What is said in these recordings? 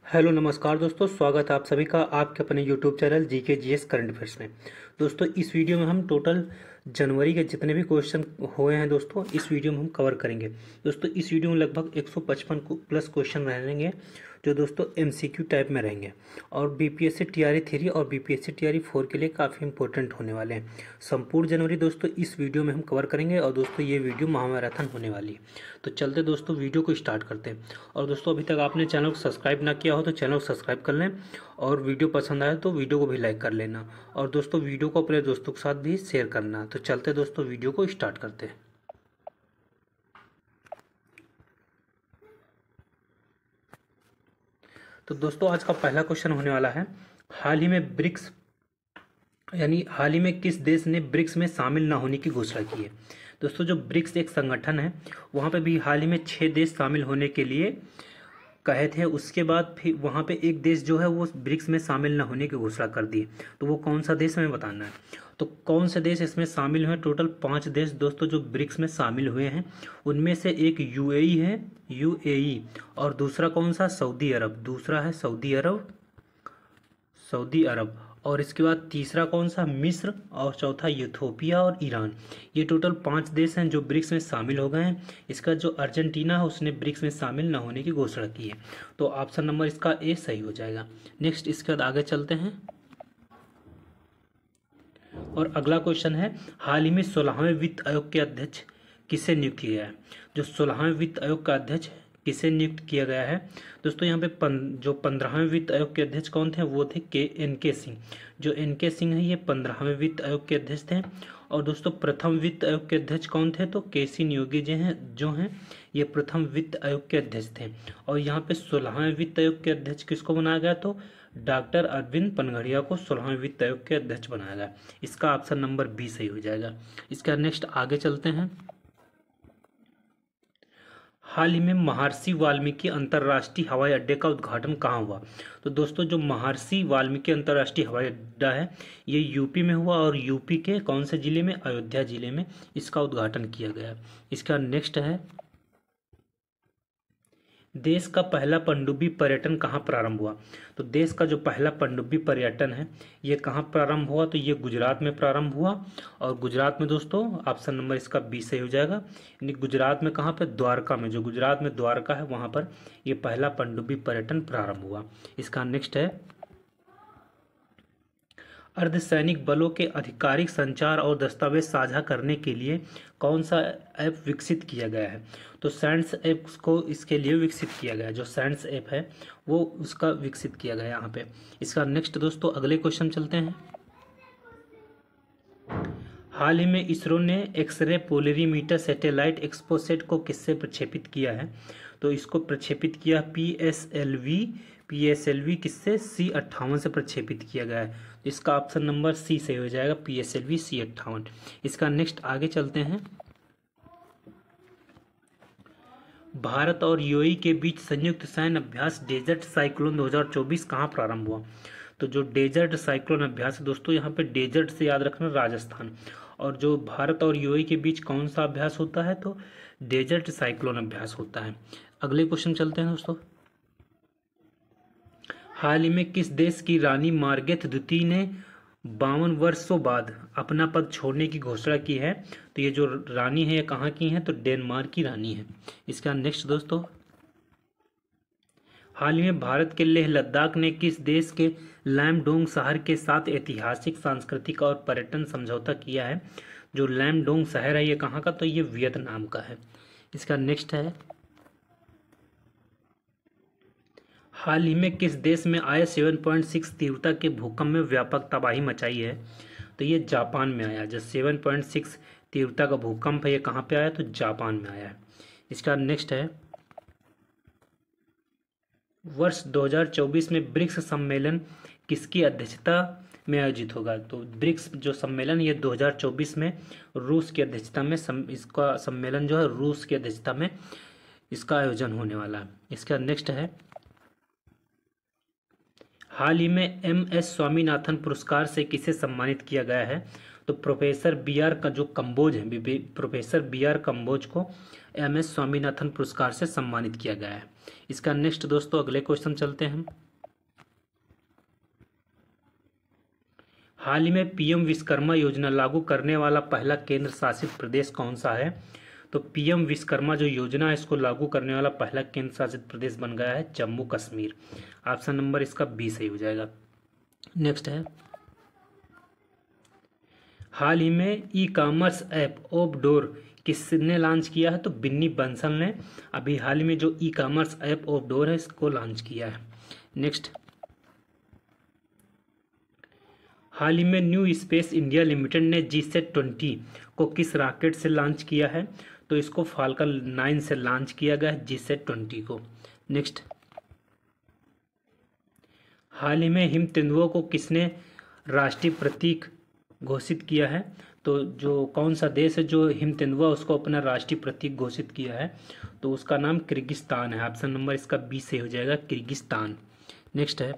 Hello नमस्कार दोस्तों, स्वागत है आप सभी का आपके अपने YouTube channel GK GS current affairs में। दोस्तों इस वीडियो में हम टोटल जनवरी के जितने भी क्वेश्चन हुए हैं दोस्तों इस वीडियो में हम कवर करेंगे। दोस्तों इस वीडियो में लगभग 155 प्लस क्वेश्चन रहेंगे जो दोस्तों एमसीक्यू टाइप में रहेंगे और बीपीएससी टीआरई 3 और बीपीएससी टीआरई 4 के लिए काफ़ी इंपॉर्टेंट होने वाले हैं। संपूर्ण जनवरी दोस्तों इस वीडियो में हम कवर करेंगे और दोस्तों ये वीडियो महामैराथन होने वाली है। तो चलते दोस्तों वीडियो को स्टार्ट करते हैं। और दोस्तों अभी तक आपने चैनल को सब्सक्राइब ना किया हो तो चैनल को सब्सक्राइब कर लें और वीडियो पसंद आए तो वीडियो को भी लाइक कर लेना और दोस्तों वीडियो को अपने दोस्तों के साथ भी शेयर करना। तो चलते दोस्तों वीडियो को स्टार्ट करते हैं। तो दोस्तों आज का पहला क्वेश्चन होने वाला है, हाल ही में किस देश ने ब्रिक्स में शामिल ना होने की घोषणा की है। दोस्तों जो ब्रिक्स एक संगठन है वहाँ पे भी हाल ही में 6 देश शामिल होने के लिए कहे थे। उसके बाद फिर वहाँ पे एक देश जो है वो ब्रिक्स में शामिल न होने की घोषणा कर दी। तो वो कौन सा देश हमें बताना है। तो कौन से देश इसमें शामिल हुए, टोटल 5 देश दोस्तों जो ब्रिक्स में शामिल हुए हैं। उनमें से एक यूएई है, यूएई, और दूसरा कौन सा, सऊदी अरब। दूसरा है सऊदी अरब और इसके बाद तीसरा कौन सा, मिस्र, और चौथा यूथोपिया और ईरान। ये टोटल 5 देश हैं जो ब्रिक्स में शामिल हो गए हैं। इसका जो अर्जेंटीना है उसने ब्रिक्स में शामिल न होने की घोषणा की है। तो ऑप्शन नंबर इसका ए सही हो जाएगा। नेक्स्ट इसके बाद आगे चलते हैं और अगला क्वेश्चन है, हाल ही में 16वें वित्त आयोग के अध्यक्ष किसे नियुक्त किया गया है। जो 16वें वित्त आयोग का अध्यक्ष किसे नियुक्त किया गया है। दोस्तों यहाँ पे जो 15वें वित्त आयोग के अध्यक्ष कौन थे, वो थे एन के सिंह। जो एन के सिंह है ये 15वें वित्त आयोग के अध्यक्ष थे। और दोस्तों प्रथम वित्त आयोग के अध्यक्ष कौन थे, तो केसी नियोगी जो हैं ये प्रथम वित्त आयोग के अध्यक्ष थे। और यहाँ पे 16वें वित्त आयोग के अध्यक्ष किसको बनाया गया, तो डॉक्टर अरविंद पनघड़िया को 16वें वित्त आयोग के अध्यक्ष बनाया गया। इसका ऑप्शन नंबर बी सही हो जाएगा। इसका नेक्स्ट आगे चलते हैं। हाल ही में महर्षि वाल्मीकि अंतर्राष्ट्रीय हवाई अड्डे का उद्घाटन कहाँ हुआ। तो दोस्तों जो महर्षि वाल्मीकि अंतर्राष्ट्रीय हवाई अड्डा है ये यूपी में हुआ और यूपी के कौन से जिले में, अयोध्या जिले में इसका उद्घाटन किया गया। इसका नेक्स्ट है, देश का पहला पनडुब्बी पर्यटन कहाँ प्रारंभ हुआ। तो देश का जो पहला पनडुब्बी पर्यटन है ये कहाँ प्रारंभ हुआ, तो ये गुजरात में प्रारंभ हुआ। और गुजरात में दोस्तों ऑप्शन नंबर इसका बी सही हो जाएगा। यानी गुजरात में कहाँ पे, द्वारका में। जो गुजरात में द्वारका है वहाँ पर ये पहला पनडुब्बी पर्यटन प्रारंभ हुआ। इसका नेक्स्ट है, अर्धसैनिक बलों के आधिकारिक संचार और दस्तावेज साझा करने के लिए कौन सा ऐप विकसित किया गया है। तो सैंड्स ऐप को इसके लिए विकसित किया गया है। जो सैंड्स ऐप है वो उसका विकसित किया गया है यहाँ पे। इसका नेक्स्ट दोस्तों अगले क्वेश्चन चलते हैं। हाल ही में इसरो ने एक्सरे पोलरीमीटर सैटेलाइट एक्सपोसेट को किससे प्रक्षेपित किया है। तो इसको प्रक्षेपित किया पीएसएलवी किससे, C58 से प्रक्षेपित किया गया है। इसका ऑप्शन नंबर सी सही हो जाएगा, पीएसएलवी C58। इसका नेक्स्ट आगे चलते हैं। भारत और यूएई के बीच संयुक्त सैन्य अभ्यास डेजर्ट साइक्लोन 2024 कहाँ प्रारंभ हुआ। तो जो डेजर्ट साइक्लोन अभ्यास है दोस्तों यहाँ पे डेजर्ट से याद रखना राजस्थान। और जो भारत और यूएई के बीच कौन सा अभ्यास होता है, तो डेजर्ट साइक्लोन अभ्यास होता है। अगले क्वेश्चन चलते हैं दोस्तों। हाल ही में किस देश की रानी मार्गरेट द्वितीय ने 52 वर्षों बाद अपना पद छोड़ने की घोषणा की है। तो ये जो रानी है ये कहाँ की है, तो डेनमार्क की रानी है। इसका नेक्स्ट दोस्तों, हाल ही में भारत के लेह लद्दाख ने किस देश के लैमडोंग शहर के साथ ऐतिहासिक, सांस्कृतिक और पर्यटन समझौता किया है। जो लैमडोंग शहर है ये कहाँ का, तो ये वियतनाम का है। इसका नेक्स्ट है, हाल ही में किस देश में आए 7.6 तीव्रता के भूकंप में व्यापक तबाही मचाई है। तो ये जापान में आया। जो 7.6 तीव्रता का भूकंप है ये कहाँ पे आया, तो जापान में आया है। इसका नेक्स्ट है, वर्ष 2024 में ब्रिक्स सम्मेलन किसकी अध्यक्षता में आयोजित होगा। तो ब्रिक्स जो सम्मेलन ये 2024 में रूस की अध्यक्षता में इसका सम्मेलन जो है रूस की अध्यक्षता में इसका आयोजन होने वाला है। इसका नेक्स्ट है, हाल ही में MS स्वामीनाथन पुरस्कार से किसे सम्मानित किया गया है। तो प्रोफेसर बी आर का जो कंबोज है, प्रोफेसर बी आर कंबोज को MS स्वामीनाथन पुरस्कार से सम्मानित किया गया है। इसका नेक्स्ट दोस्तों अगले क्वेश्चन चलते हैं। हाल ही में PM विश्वकर्मा योजना लागू करने वाला पहला केंद्र शासित प्रदेश कौन सा है? तो PM विश्वकर्मा जो योजना है इसको लागू करने वाला पहला केंद्र शासित प्रदेश बन गया है जम्मू कश्मीर। ऑप्शन नंबर इसका बी सही हो जाएगा। नेक्स्ट है, हाल ही में ई-कॉमर्स ऐप ओपडोर किसने लॉन्च किया है? तो बिन्नी बंसल ने अभी हाल ही में जो ई-कॉमर्स ऐप ओपडोर है इसको लॉन्च किया है। नेक्स्ट, हाल ही में न्यू स्पेस इंडिया लिमिटेड ने GSAT-20 को किस रॉकेट से लॉन्च किया है? तो इसको फाल्कन 9 से लॉन्च किया गया है GSAT-20 को। नेक्स्ट, हाल ही में हिम तेंदुआ को किसने राष्ट्रीय प्रतीक घोषित किया है? तो जो कौन सा देश है जो हिम तेंदुआ उसको अपना राष्ट्रीय प्रतीक घोषित किया है? तो उसका नाम किर्गिस्तान है। ऑप्शन नंबर इसका बी से हो जाएगा, किर्गिस्तान। नेक्स्ट है,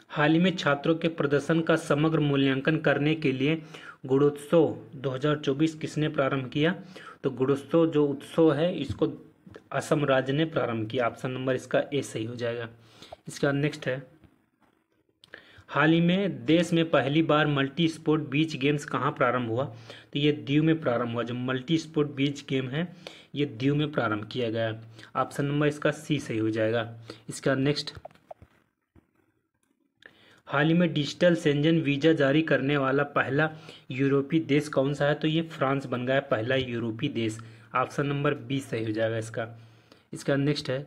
हाल ही में छात्रों के प्रदर्शन का समग्र मूल्यांकन करने के लिए गुणोत्सव 2024 किसने प्रारंभ किया? तो गुणोत्सव जो उत्सव है इसको असम राज्य ने प्रारंभ किया। ऑप्शन नंबर इसका ए सही हो जाएगा। इसका नेक्स्ट है, हाल ही में देश में पहली बार मल्टी स्पोर्ट बीच गेम्स कहाँ प्रारंभ हुआ? तो ये दीव में प्रारंभ हुआ। जो मल्टी स्पोर्ट बीच गेम है ये दीव में प्रारंभ किया गया है। ऑप्शन नंबर इसका सी सही हो जाएगा। इसका नेक्स्ट, हाल ही में डिजिटल शेंजन वीजा जारी करने वाला पहला यूरोपीय देश कौन सा है? तो ये फ्रांस बन गया है पहला यूरोपीय देश। ऑप्शन नंबर बी सही हो जाएगा इसका। इसका नेक्स्ट है,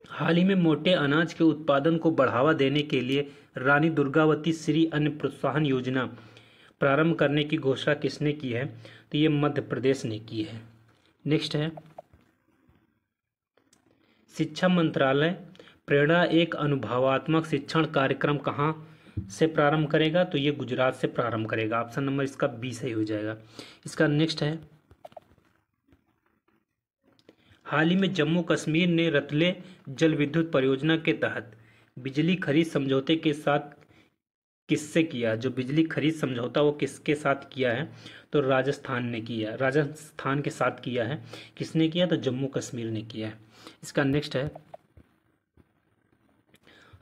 हाल ही में मोटे अनाज के उत्पादन को बढ़ावा देने के लिए रानी दुर्गावती श्री अन्न प्रोत्साहन योजना प्रारंभ करने की घोषणा किसने की है? तो ये मध्य प्रदेश ने की है। नेक्स्ट है, शिक्षा मंत्रालय प्रेरणा एक अनुभवात्मक शिक्षण कार्यक्रम कहाँ से प्रारंभ करेगा? तो ये गुजरात से प्रारंभ करेगा। ऑप्शन नंबर इसका बी सही हो जाएगा। इसका नेक्स्ट है, हाल ही में जम्मू कश्मीर ने रतले जल विद्युत परियोजना के तहत बिजली खरीद समझौते के साथ किससे किया? जो बिजली खरीद समझौता वो किसके साथ किया है? तो राजस्थान ने किया, राजस्थान के साथ किया है। किसने किया? तो जम्मू कश्मीर ने किया है। इसका नेक्स्ट है,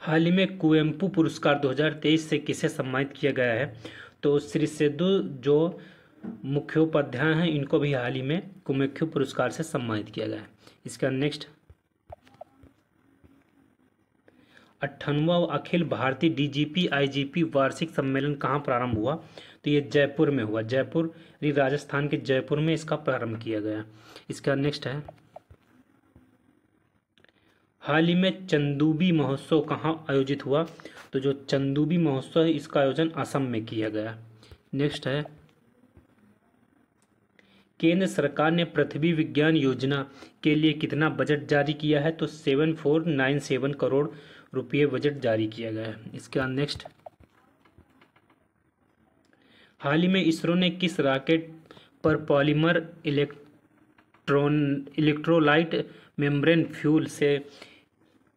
हाल ही में कुवेम्पू पुरस्कार 2023 से किसे सम्मानित किया गया है? तो श्री सेदु जो मुखोपाध्याय हैं इनको भी हाल ही में कुवेम्पू पुरस्कार से सम्मानित किया गया है। इसका next, 58वां Akhil Bharatiya DGP IGP वार्षिक सम्मेलन कहाँ प्रारंभ हुआ? तो ये जयपुर में हुआ। जयपुर राजस्थान के जयपुर में इसका प्रारंभ किया गया। इसका नेक्स्ट है, हाल ही में चंदूबी महोत्सव कहाँ आयोजित हुआ? तो जो चंदूबी महोत्सव है इसका आयोजन असम में किया गया। नेक्स्ट है, केंद्र सरकार ने पृथ्वी विज्ञान योजना के लिए कितना बजट जारी किया है? तो 7497 करोड़ रुपये बजट जारी किया गया है। इसका नेक्स्ट, हाल ही में इसरो ने किस रॉकेट पर पॉलीमर इलेक्ट्रोलाइट मेम्ब्रेन फ्यूल से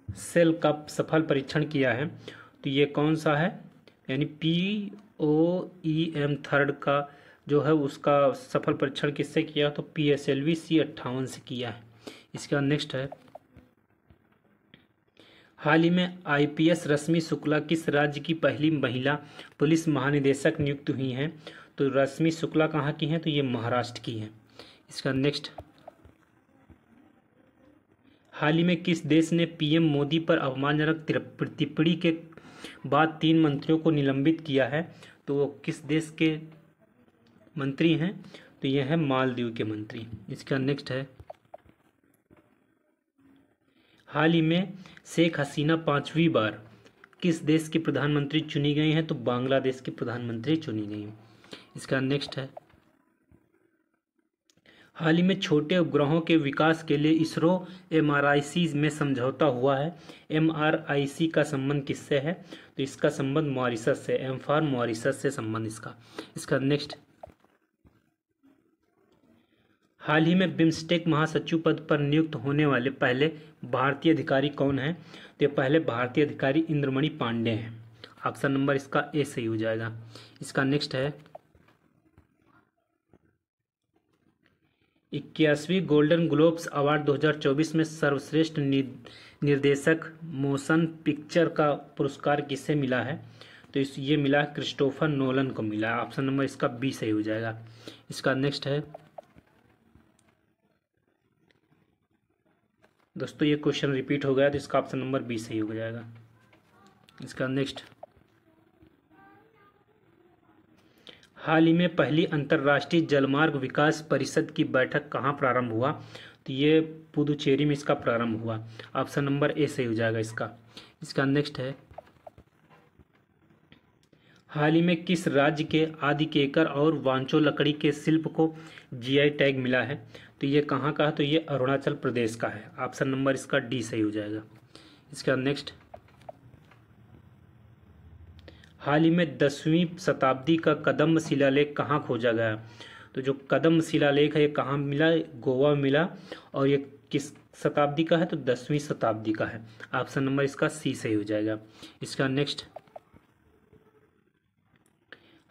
सेल का सफल परीक्षण किया है? तो ये कौन सा है? यानी POEM थर्ड का जो है उसका सफल परीक्षण किससे किया? तो PSLV C58 से किया है। इसका नेक्स्ट है, हाल ही में IPS रश्मि शुक्ला किस राज्य की पहली महिला पुलिस महानिदेशक नियुक्त हुई हैं? तो रश्मि शुक्ला कहाँ की हैं? तो ये महाराष्ट्र की हैं। इसका नेक्स्ट, हाल ही में किस देश ने PM मोदी पर अपमानजनक टिप्पणी के बाद 3 मंत्रियों को निलंबित किया है? तो वो किस देश के मंत्री हैं? तो ये है मालदीव के मंत्री। इसका नेक्स्ट है, हाल ही में शेख हसीना 5वीं बार किस देश की प्रधानमंत्री चुनी गई हैं? तो बांग्लादेश की प्रधानमंत्री चुनी गई हैं। इसका नेक्स्ट है, हाल ही में छोटे उपग्रहों के विकास के लिए इसरो MRIC में समझौता हुआ है। MRIC का संबंध किससे है? तो इसका संबंध मॉरिशस से, M फॉर मॉरिशस से संबंध इसका। इसका नेक्स्ट, हाल ही में बिम्स्टेक महासचिव पद पर नियुक्त होने वाले पहले भारतीय अधिकारी कौन हैं? तो ये पहले भारतीय अधिकारी इंद्रमणि पांडे हैं। ऑप्शन नंबर इसका ए सही हो जाएगा। इसका नेक्स्ट है 81वीं गोल्डन ग्लोब्स अवार्ड 2024 में सर्वश्रेष्ठ निर्देशक मोशन पिक्चर का पुरस्कार किसे मिला है? तो ये मिला क्रिस्टोफर नोलन को मिला है। ऑप्शन नंबर इसका बी सही हो जाएगा। इसका नेक्स्ट है दोस्तों, ये क्वेश्चन रिपीट हो गया तो इसका ऑप्शन नंबर बी सही हो जाएगा। इसका नेक्स्ट, हाल ही में पहली अंतर्राष्ट्रीय जलमार्ग विकास परिषद की बैठक कहाँ प्रारंभ हुआ? तो ये पुदुचेरी में इसका प्रारंभ हुआ। ऑप्शन नंबर ए सही हो जाएगा इसका। इसका नेक्स्ट है, हाल ही में किस राज्य के आदिकेकर और वांचो लकड़ी के शिल्प को जीआई टैग मिला है? तो ये कहाँ का है? तो ये अरुणाचल प्रदेश का है। ऑप्शन नंबर इसका डी सही हो जाएगा। इसका नेक्स्ट, हाल ही में 10वीं शताब्दी का कदम्ब शिलालेख कहाँ खोजा गया? तो जो कदम्ब शिलालेख है ये कहाँ मिला? गोवा में मिला। और ये किस शताब्दी का है? तो 10वीं शताब्दी का है। ऑप्शन नंबर इसका सी सही हो जाएगा। इसका नेक्स्ट,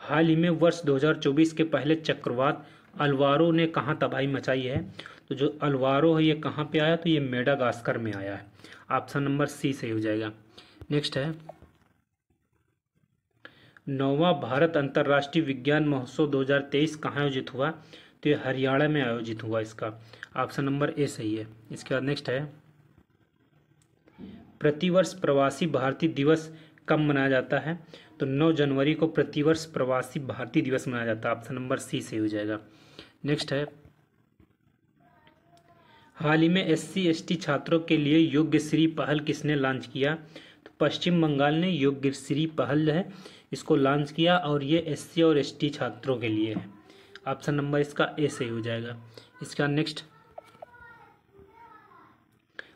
हाल ही में वर्ष 2024 के पहले चक्रवात अल्वारो ने कहाँ तबाही मचाई है? तो जो अल्वारो है ये कहाँ पे आया? तो ये मेडागास्कर में आया है। ऑप्शन नंबर सी सही हो जाएगा। नेक्स्ट है, 9वां भारत अंतर्राष्ट्रीय विज्ञान महोत्सव 2023 कहाँ आयोजित हुआ? तो ये हरियाणा में आयोजित हुआ। इसका ऑप्शन नंबर ए सही है। इसके बाद नेक्स्ट है, प्रतिवर्ष प्रवासी भारतीय दिवस कब मनाया जाता है? तो 9 जनवरी को प्रतिवर्ष प्रवासी भारतीय दिवस मनाया जाता है। ऑप्शन नंबर सी सही हो जाएगा। नेक्स्ट है, हाल ही में SC/ST छात्रों के लिए योग्यश्री पहल किसने लॉन्च किया? तो पश्चिम बंगाल ने योग्यश्री पहल है इसको लॉन्च किया और ये SC और ST छात्रों के लिए है। ऑप्शन नंबर इसका ए सही हो जाएगा। इसका नेक्स्ट,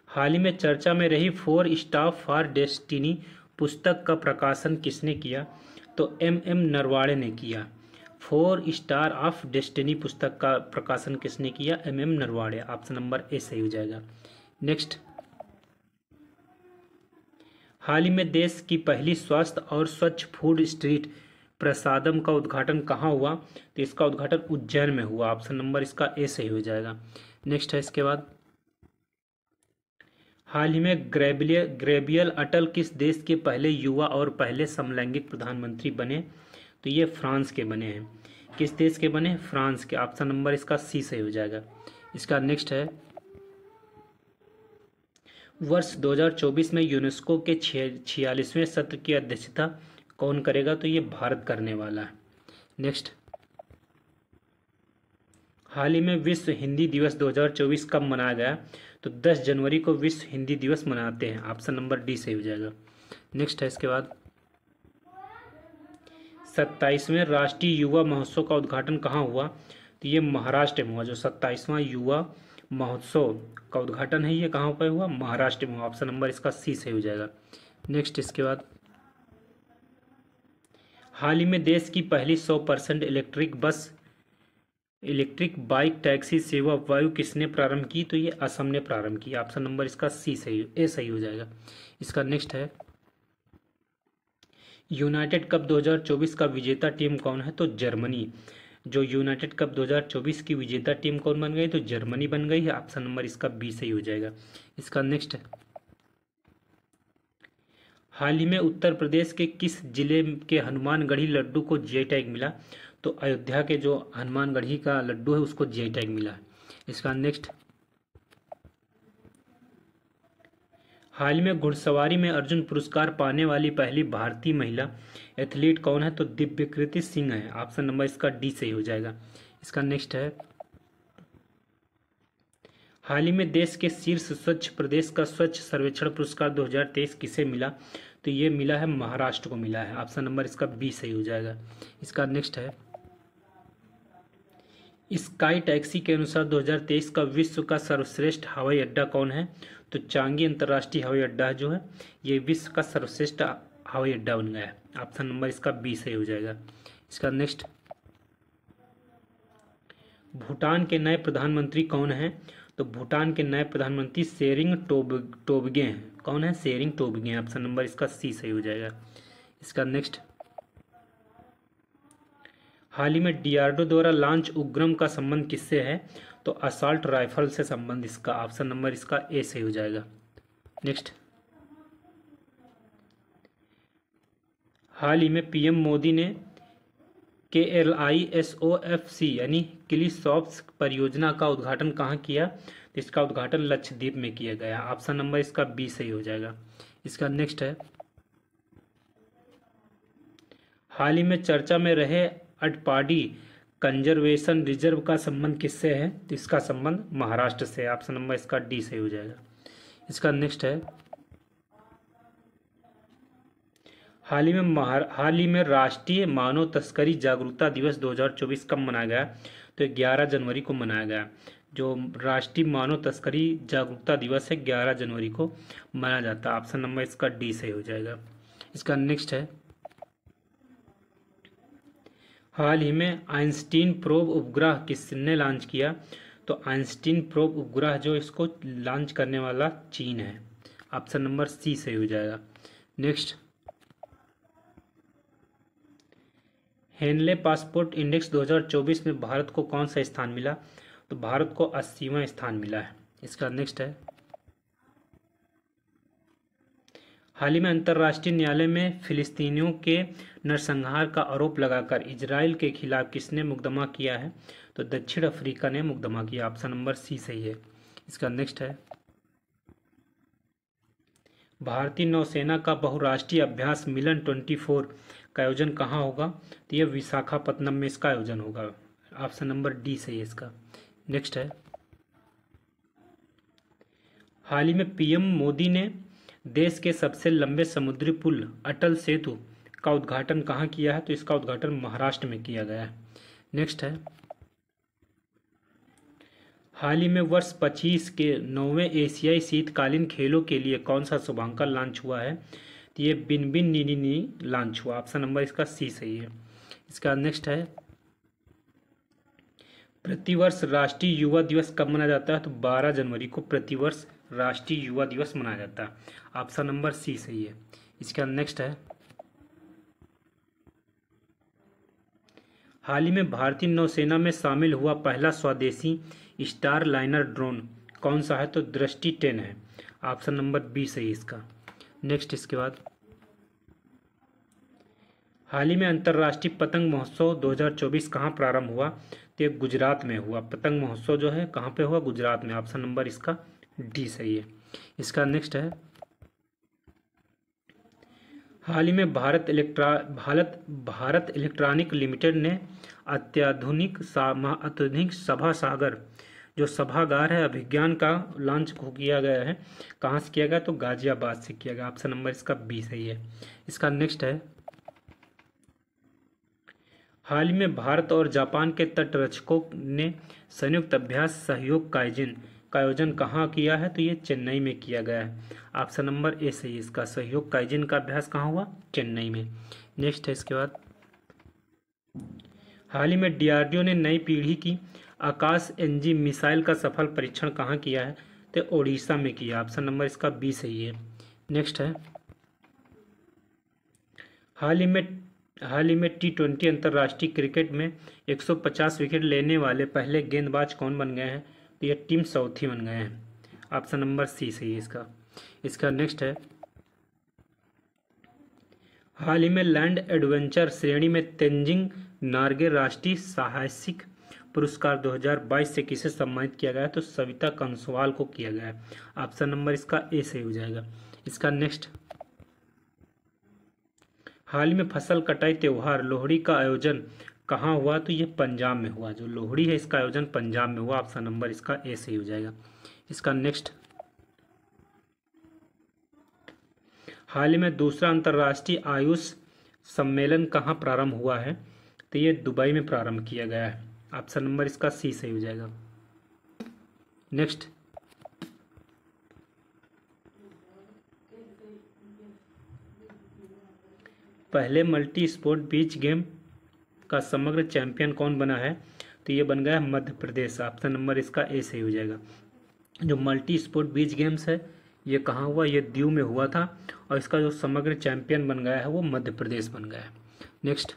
हाल ही में चर्चा में रही 4 स्टाफ फॉर डेस्टिनी पुस्तक का प्रकाशन किसने किया? तो MM नरवाड़े ने किया। 4 स्टार ऑफ डेस्टिनी पुस्तक का प्रकाशन किसने किया? MM Narwade. Option number A सही हो जाएगा। नेक्स्ट, हाल ही में देश की पहली स्वास्थ्य और स्वच्छ फूड स्ट्रीट प्रसादम का उद्घाटन कहाँ हुआ? तो इसका उद्घाटन उज्जैन में हुआ। ऑप्शन नंबर इसका ए सही हो जाएगा। नेक्स्ट है, इसके बाद, हाल ही में ग्रेबियल अटल किस देश के पहले युवा और पहले समलैंगिक प्रधानमंत्री बने? तो ये फ्रांस के बने हैं। किस देश के बने? फ्रांस के। ऑप्शन नंबर इसका सी सही हो जाएगा। इसका नेक्स्ट है, वर्ष 2024 में यूनेस्को के 46वें सत्र की अध्यक्षता कौन करेगा? तो ये भारत करने वाला है। नेक्स्ट, हाल ही में विश्व हिंदी दिवस 2024 कब मनाया गया? तो 10 जनवरी को विश्व हिंदी दिवस मनाते हैं। ऑप्शन नंबर डी सही हो जाएगा। नेक्स्ट है, इसके बाद, 27वें राष्ट्रीय युवा महोत्सव का उद्घाटन कहाँ हुआ? तो ये महाराष्ट्र में हुआ। जो 27वां युवा महोत्सव का उद्घाटन है ये कहाँ पर हुआ? महाराष्ट्र में हुआ। ऑप्शन नंबर इसका सी सही हो जाएगा। नेक्स्ट, इसके बाद, हाल ही में देश की पहली 100% इलेक्ट्रिक बाइक टैक्सी सेवा वायु किसने प्रारंभ की? तो ये असम ने प्रारंभ की। ऑप्शन नंबर इसका सी सही ए सही हो जाएगा। इसका नेक्स्ट है, यूनाइटेड कप 2024 का विजेता टीम कौन है? तो जर्मनी। जो यूनाइटेड कप 2024 की विजेता टीम कौन बन गई? तो जर्मनी बन गई है। ऑप्शन नंबर इसका बी सही हो जाएगा। इसका नेक्स्ट है, हाल ही में उत्तर प्रदेश के किस जिले के हनुमानगढ़ी लड्डू को जीआई टैग मिला? तो अयोध्या के जो हनुमानगढ़ी का लड्डू है उसको जीआई टैग मिला है। इसका नेक्स्ट, हाल ही में घुड़सवारी में अर्जुन पुरस्कार पाने वाली पहली भारतीय महिला एथलीट कौन है? तो दिव्यकृति सिंह है। ऑप्शन नंबर इसका डी सही हो जाएगा। इसका नेक्स्ट है, हाल ही में देश के शीर्ष स्वच्छ प्रदेश का स्वच्छ सर्वेक्षण पुरस्कार 2023 किसे मिला? तो ये मिला है महाराष्ट्र को मिला है। ऑप्शन नंबर इसका बी सही हो जाएगा। इसका नेक्स्ट है, स्काई टैक्सी के अनुसार 2023 का विश्व का सर्वश्रेष्ठ हवाई अड्डा कौन है? तो चांगी अंतर्राष्ट्रीय हवाई अड्डा जो है ये विश्व का सर्वश्रेष्ठ हवाई अड्डा बन गया है। ऑप्शन नंबर इसका बी सही हो जाएगा। इसका नेक्स्ट, भूटान के नए प्रधानमंत्री कौन हैं? तो भूटान के नए प्रधानमंत्री शेरिंग टोब्गे हैं। कौन है? शेरिंग टोब्गे हैं। ऑप्शन नंबर इसका सी सही हो जाएगा। इसका नेक्स्ट, हाल ही में डीआरडीओ द्वारा लॉन्च उग्रम का संबंध किससे है? तो असॉल्ट राइफल से संबंध इसका। ऑप्शन नंबर इसका ए सही हो जाएगा। नेक्स्ट, हाल ही में पीएम मोदी ने KLISOFC यानी क्लिसॉप्स परियोजना का उद्घाटन कहाँ किया? तो इसका उद्घाटन लक्षद्वीप में किया गया। ऑप्शन नंबर इसका बी सही हो जाएगा। इसका नेक्स्ट है, हाल ही में चर्चा में रहे अटपाडी कंजर्वेशन रिजर्व का संबंध किससे है? तो इसका संबंध महाराष्ट्र से। ऑप्शन नंबर इसका डी सही हो जाएगा। इसका नेक्स्ट है, हाल ही में राष्ट्रीय मानव तस्करी जागरूकता दिवस 2024 कब मनाया गया? तो 11 जनवरी को मनाया गया। जो राष्ट्रीय मानव तस्करी जागरूकता दिवस है 11 जनवरी को मनाया जाता है। ऑप्शन नंबर इसका डी सही हो जाएगा। इसका नेक्स्ट है, हाल ही में आइंस्टीन प्रोब उपग्रह किसने लॉन्च किया? तो आइंस्टीन प्रोब उपग्रह जो इसको लॉन्च करने वाला चीन है। ऑप्शन नंबर सी सही हो जाएगा। नेक्स्ट, हेनले पासपोर्ट इंडेक्स 2024 में भारत को कौन सा स्थान मिला? तो भारत को 80वां स्थान मिला है। इसका नेक्स्ट है, हाल ही में अंतर्राष्ट्रीय न्यायालय में फिलिस्तीनियों के नरसंहार का आरोप लगाकर इजराइल के खिलाफ किसने मुकदमा किया है? तो दक्षिण अफ्रीका ने मुकदमा किया। ऑप्शन नंबर सी सही है। इसका नेक्स्ट है, भारतीय नौसेना का बहुराष्ट्रीय अभ्यास मिलन 24 का आयोजन कहाँ होगा? तो यह विशाखापत्तनम में इसका आयोजन होगा। ऑप्शन नंबर डी सही है इसका। नेक्स्ट है, हाल ही में पीएम मोदी ने देश के सबसे लंबे समुद्री पुल अटल सेतु का उद्घाटन कहाँ किया है? तो इसका उद्घाटन महाराष्ट्र में किया गया है। नेक्स्ट है, हाल ही में वर्ष 25 के 9वें एशियाई शीतकालीन खेलों के लिए कौन सा शुभांकन लॉन्च हुआ है? तो ये बिन बिन नी नी नी लॉन्च हुआ। ऑप्शन नंबर इसका सी सही है। इसका नेक्स्ट है, प्रतिवर्ष राष्ट्रीय युवा दिवस कब मनाया जाता है? तो 12 जनवरी को प्रतिवर्ष राष्ट्रीय युवा दिवस मनाया जाता है। ऑप्शन नंबर सी सही है। इसका नेक्स्ट है, हाल ही में भारतीय नौसेना में शामिल हुआ पहला स्वदेशी स्टार लाइनर ड्रोन कौन सा है? तो दृष्टि 10 है। ऑप्शन नंबर बी सही इसका। नेक्स्ट, इसके बाद हाल ही में अंतर्राष्ट्रीय पतंग महोत्सव 2024 कहाँ प्रारंभ हुआ? तो ये गुजरात में हुआ। पतंग महोत्सव जो है कहाँ पे हुआ? गुजरात में। ऑप्शन नंबर इसका डी सही है। इसका नेक्स्ट है, हाल ही में भारत इलेक्ट्रॉनिक लिमिटेड ने अत्याधुनिक सभा सागर जो सभागार है अभिज्ञान का लॉन्च किया गया है। कहाँ से किया गया? तो गाजियाबाद से किया गया। ऑप्शन नंबर इसका बी सही है। इसका नेक्स्ट है, हाल ही में भारत और जापान के तटरक्षकों ने संयुक्त अभ्यास सहयोग काइजिन का आयोजन कहाँ किया है? तो ये चेन्नई में किया गया है। ऑप्शन नंबर ए सही है इसका। सहयोग काइजिन का अभ्यास कहाँ हुआ? चेन्नई में। नेक्स्ट है, इसके बाद हाल ही में डीआरडीओ ने नई पीढ़ी की आकाश एनजी मिसाइल का सफल परीक्षण कहाँ किया है? तो ओडिशा में किया। ऑप्शन नंबर इसका बी सही है। नेक्स्ट है, हाल ही में T20 अंतर्राष्ट्रीय क्रिकेट में 150 विकेट लेने वाले पहले गेंदबाज कौन बन गए हैं? तो ये टिम साउथी बन गए हैं। ऑप्शन नंबर सी सही है इसका। इसका नेक्स्ट है, हाल ही में लैंड एडवेंचर श्रेणी में तेंजिंग नार्गे राष्ट्रीय साहसिक पुरस्कार 2022 से किसे सम्मानित किया गया है? तो सविता कंसवाल को किया गया है। ऑप्शन नंबर इसका ए सही हो जाएगा। इसका नेक्स्ट, हाल ही में फसल कटाई त्योहार लोहड़ी का आयोजन कहाँ हुआ? तो ये पंजाब में हुआ। जो लोहड़ी है इसका आयोजन पंजाब में हुआ। ऑप्शन नंबर इसका ए सही हो जाएगा। इसका नेक्स्ट, हाल ही में दूसरा अंतर्राष्ट्रीय आयुष सम्मेलन कहाँ प्रारंभ हुआ है? तो ये दुबई में प्रारंभ किया गया है। ऑप्शन नंबर इसका सी सही हो जाएगा। नेक्स्ट, पहले मल्टी स्पोर्ट बीच गेम का समग्र चैंपियन कौन बना है? तो ये बन गया मध्य प्रदेश। ऑप्शन नंबर इसका ए सही हो जाएगा। जो मल्टी स्पोर्ट बीच गेम्स है ये कहाँ हुआ, ये दीव में हुआ था और इसका जो समग्र चैंपियन बन गया है वो मध्य प्रदेश बन गया है। नेक्स्ट,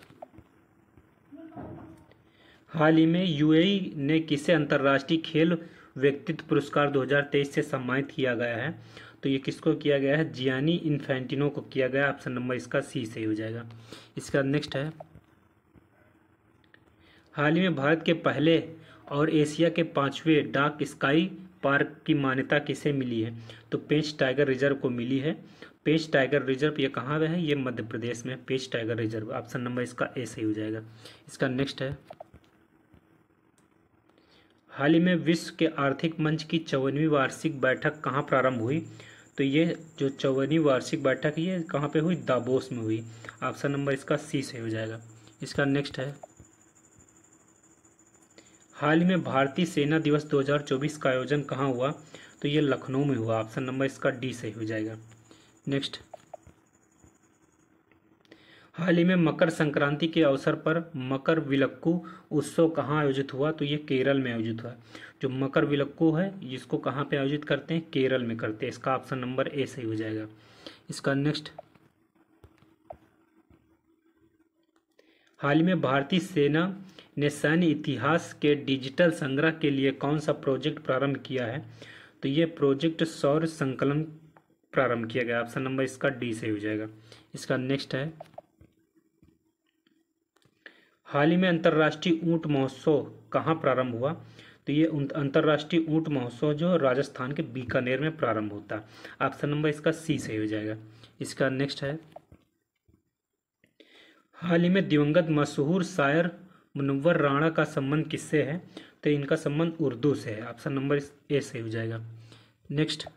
हाल ही में यूएई ने किसे अंतर्राष्ट्रीय खेल व्यक्तित्व पुरस्कार 2023 से सम्मानित किया गया है, तो ये किसको किया गया है, जियानी इन्फेंटिनो को किया गया। ऑप्शन नंबर इसका सी सही हो जाएगा। इसका नेक्स्ट है, हाल ही में भारत के पहले और एशिया के 5वें डार्क स्काई पार्क की मान्यता किसे मिली है, तो पेंच टाइगर रिजर्व को मिली है। पेंच टाइगर रिजर्व ये कहाँ पे है, ये मध्य प्रदेश में पेंच टाइगर रिजर्व। ऑप्शन नंबर इसका ए सही हो जाएगा। इसका नेक्स्ट है, हाल ही में विश्व के आर्थिक मंच की 54वीं वार्षिक बैठक कहाँ प्रारंभ हुई, तो ये जो 54वीं वार्षिक बैठक ये कहाँ पे हुई, दावोस में हुई। ऑप्शन नंबर इसका सी सही हो जाएगा। इसका नेक्स्ट है, हाल ही में भारतीय सेना दिवस 2024 का आयोजन कहाँ हुआ, तो ये लखनऊ में हुआ। ऑप्शन नंबर इसका डी सही हो जाएगा। नेक्स्ट, हाल ही में मकर संक्रांति के अवसर पर मकर विलक्कू उत्सव कहाँ आयोजित हुआ, तो ये केरल में आयोजित हुआ। जो मकर विलक्कू है इसको कहाँ पे आयोजित करते हैं, केरल में करते हैं। इसका ऑप्शन नंबर ए सही हो जाएगा। इसका नेक्स्ट, हाल ही में भारतीय सेना ने सैन्य इतिहास के डिजिटल संग्रह के लिए कौन सा प्रोजेक्ट प्रारंभ किया है, तो ये प्रोजेक्ट सौर संकलन प्रारंभ किया गया। ऑप्शन नंबर इसका डी सही हो जाएगा। इसका नेक्स्ट है, हाल ही में अंतर्राष्ट्रीय ऊंट महोत्सव कहाँ प्रारंभ हुआ, तो ये अंतर्राष्ट्रीय ऊंट महोत्सव जो राजस्थान के बीकानेर में प्रारंभ होता है। ऑप्शन नंबर इसका सी सही हो जाएगा। इसका नेक्स्ट है, हाल ही में दिवंगत मशहूर शायर मुनव्वर राणा का संबंध किससे है, तो इनका संबंध उर्दू से है। ऑप्शन नंबर ए सही हो जाएगा। नेक्स्ट,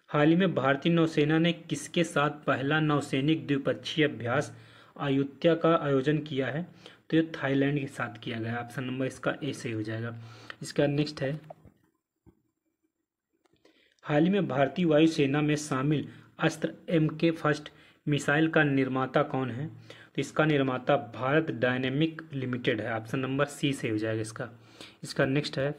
हाल ही में भारतीय नौसेना ने किसके साथ पहला नौसैनिक द्विपक्षीय अभ्यास अयुत्या का आयोजन किया है, तो ये थाईलैंड के साथ किया गया। ऑप्शन नंबर इसका ए सही हो जाएगा। इसका नेक्स्ट है, हाल ही में भारतीय वायुसेना में शामिल अस्त्र MK फर्स्ट मिसाइल का निर्माता कौन है, तो इसका निर्माता भारत डायनेमिक लिमिटेड है। ऑप्शन नंबर सी सही हो जाएगा इसका। इसका नेक्स्ट है,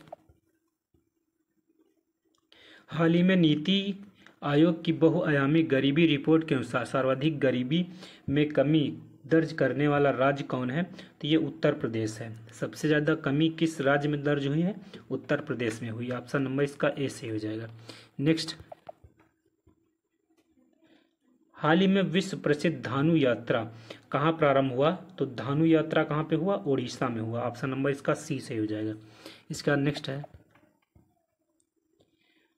हाल ही में नीति आयोग की बहुआयामी गरीबी रिपोर्ट के अनुसार सर्वाधिक गरीबी में कमी दर्ज करने वाला राज्य कौन है, तो ये उत्तर प्रदेश है। सबसे ज़्यादा कमी किस राज्य में दर्ज हुई है, उत्तर प्रदेश में हुई। ऑप्शन नंबर इसका ए सही हो जाएगा। नेक्स्ट, हाल ही में विश्व प्रसिद्ध धानु यात्रा कहाँ प्रारंभ हुआ, तो धानु यात्रा कहाँ पे हुआ, ओडिशा में हुआ। ऑप्शन नंबर इसका सी सही हो जाएगा। इसका नेक्स्ट है,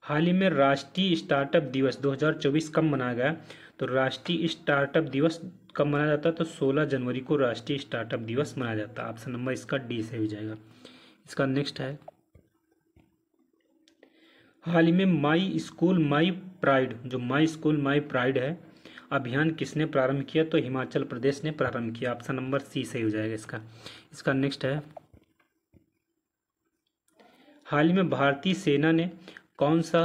हाल ही में राष्ट्रीय स्टार्टअप दिवस 2024 कब मनाया गया, तो राष्ट्रीय स्टार्टअप दिवस कब मनाया जाता है, तो 16 जनवरी को राष्ट्रीय स्टार्टअप दिवस मनाया जाता है। ऑप्शन नंबर इसका डी सही हो जाएगा। इसका नेक्स्ट है, हाल ही में माई स्कूल माई प्राइड, जो माई स्कूल माई प्राइड है अभियान किसने प्रारंभ किया, तो हिमाचल प्रदेश ने प्रारंभ किया। ऑप्शन नंबर सी सही हो जाएगा इसका। इसका नेक्स्ट है, हाल ही में भारतीय सेना ने कौन सा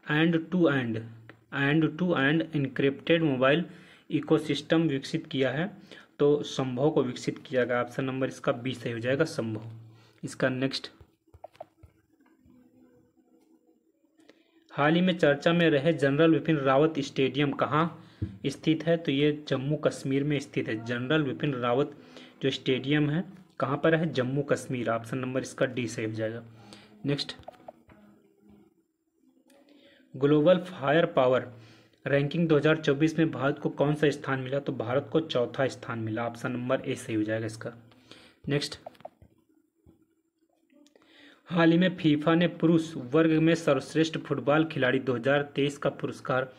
end to end encrypted mobile ecosystem विकसित किया है, तो संभव को विकसित किया गया। ऑप्शन नंबर इसका बी सही हो जाएगा, संभव। इसका नेक्स्ट, हाल ही में चर्चा में रहे जनरल विपिन रावत स्टेडियम कहाँ स्थित है, तो ये जम्मू कश्मीर में स्थित है। जनरल विपिन रावत जो स्टेडियम है कहाँ पर है, जम्मू कश्मीर। ऑप्शन नंबर इसका डी सही हो जाएगा। Next, global fire power ranking 2024 में भारत को कौन सा स्थान मिला, तो भारत को चौथा स्थान मिला। ऑप्शन नंबर ए सही हो जाएगा इसका। नेक्स्ट, हाल ही में फीफा ने पुरुष वर्ग में सर्वश्रेष्ठ फुटबॉल खिलाड़ी 2023 का पुरस्कार